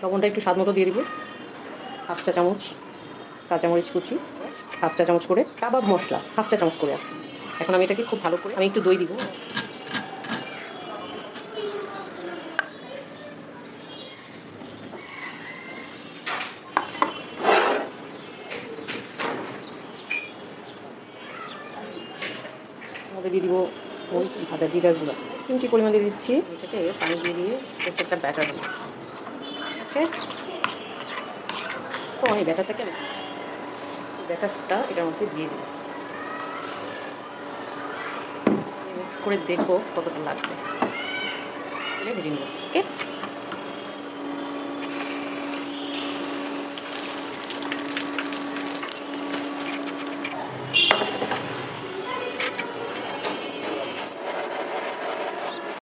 লবণটা একটু স্বাদ মতো দিয়ে দিব, হাফ চা চামচ কাঁচামরিচ কুচি, হাফ চা চামচ করে কাবাব মশলা হাফ চা চামচ করে আছে। এখন আমি এটাকে খুব ভালো করে আমি একটু দই দিব, মধ্যে দিয়ে দিব ওই ভাজা জিরার গুঁড়া চিমটি পরিমাণ দিয়ে দিচ্ছি। এটাকে পানি দিয়ে একটা ব্যাটার দিব, ঠিক আছে? তো এই ব্যাটারটাকে ব্যাটারটা এটার মধ্যে দিয়ে দিই, মিক্স করে দেখবো কতটা লাগবে, ভেজে নেব। ওকে।